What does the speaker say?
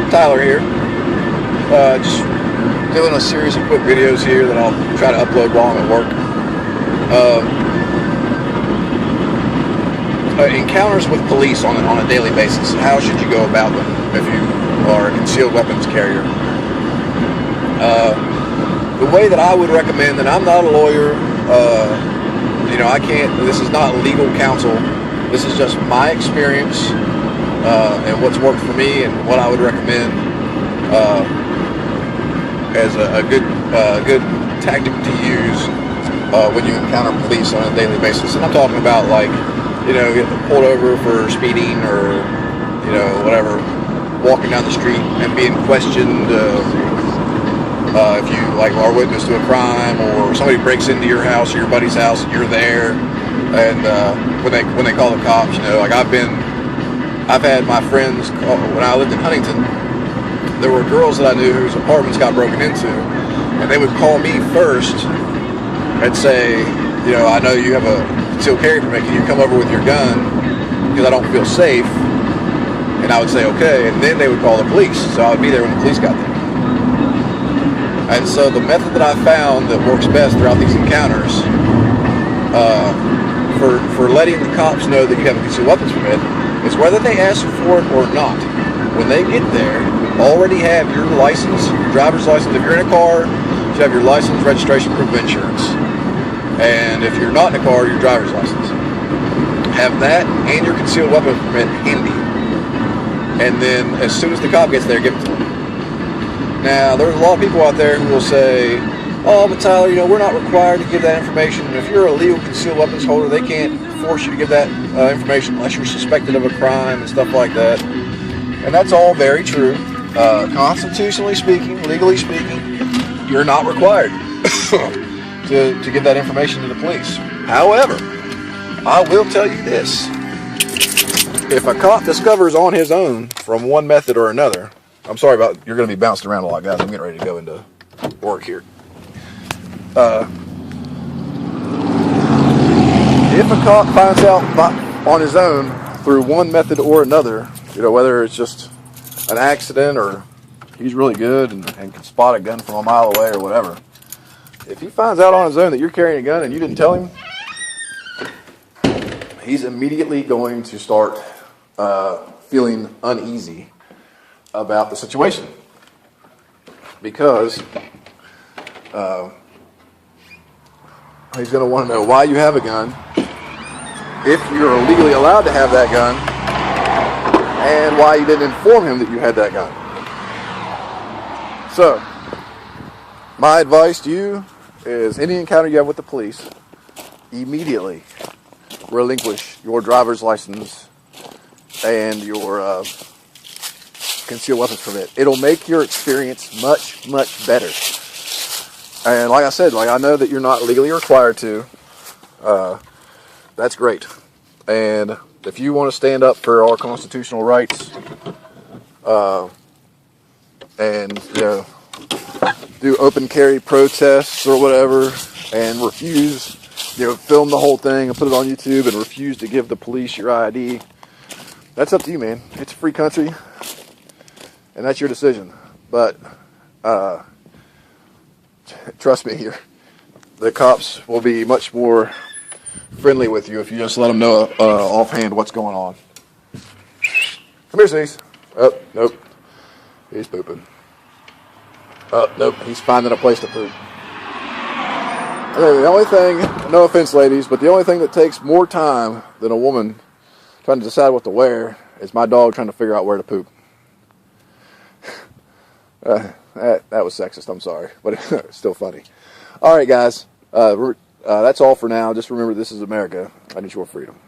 Tyler here. Just doing a series of quick videos here that I'll try to upload while I'm at work. Encounters with police on a daily basis. How should you go about them if you are a concealed weapons carrier? The way that I would recommend, and I'm not a lawyer, I can't, this is not legal counsel. This is just my experience and what's worked for me and what I would recommend as a good tactic to use when you encounter police on a daily basis. And I'm talking about, like, getting pulled over for speeding or, whatever, walking down the street and being questioned if you, like, are witness to a crime, or somebody breaks into your house or your buddy's house and you're there, and when they call the cops, like I've had my friends call, when I lived in Huntington, there were girls that I knew whose apartments got broken into, and they would call me first and say, I know you have a concealed carry permit, can you come over with your gun, because I don't feel safe? And I would say okay, and then they would call the police, so I would be there when the police got there. And so the method that I found that works best throughout these encounters, for letting the cops know that you have a concealed weapons permit, is whether they ask for it or not. When they get there, already have your license, your driver's license. If you're in a car, you should have your license, registration, proof of insurance. And if you're not in a car, your driver's license. Have that and your concealed weapons permit handy. And then as soon as the cop gets there, give it to them. Now, there's a lot of people out there who will say, oh, but Tyler, we're not required to give that information. And if you're a legal concealed weapons holder, they can't force you to give that information unless you're suspected of a crime and stuff like that. And that's all very true. Constitutionally speaking, legally speaking, you're not required to give that information to the police. However, I will tell you this. If a cop discovers on his own from one method or another, I'm sorry about, you're going to be bounced around a lot, guys. I'm getting ready to go into work here. If a cop finds out on his own through one method or another, whether it's just an accident or he's really good and can spot a gun from a mile away or whatever, if he finds out on his own that you're carrying a gun and you didn't tell him, he's immediately going to start feeling uneasy about the situation, because he's going to want to know why you have a gun, if you're legally allowed to have that gun, and why you didn't inform him that you had that gun. So, my advice to you is, any encounter you have with the police, immediately relinquish your driver's license and your concealed weapons permit. It'll make your experience much, much better. And like I said, I know that you're not legally required to. That's great. And if you want to stand up for our constitutional rights, and do open carry protests or whatever, and refuse, film the whole thing and put it on YouTube and refuse to give the police your ID, that's up to you, man. It's a free country, and that's your decision. But trust me, the cops will be much more friendly with you if you just let them know offhand what's going on. Come here, Sneeze. Oh, nope. He's pooping. Oh, nope. He's finding a place to poop. Okay, the only thing, no offense, ladies, but the only thing that takes more time than a woman trying to decide what to wear is my dog trying to figure out where to poop. That was sexist, I'm sorry, but it's still funny. All right, guys, that's all for now. Just remember, this is America, and it's your freedom.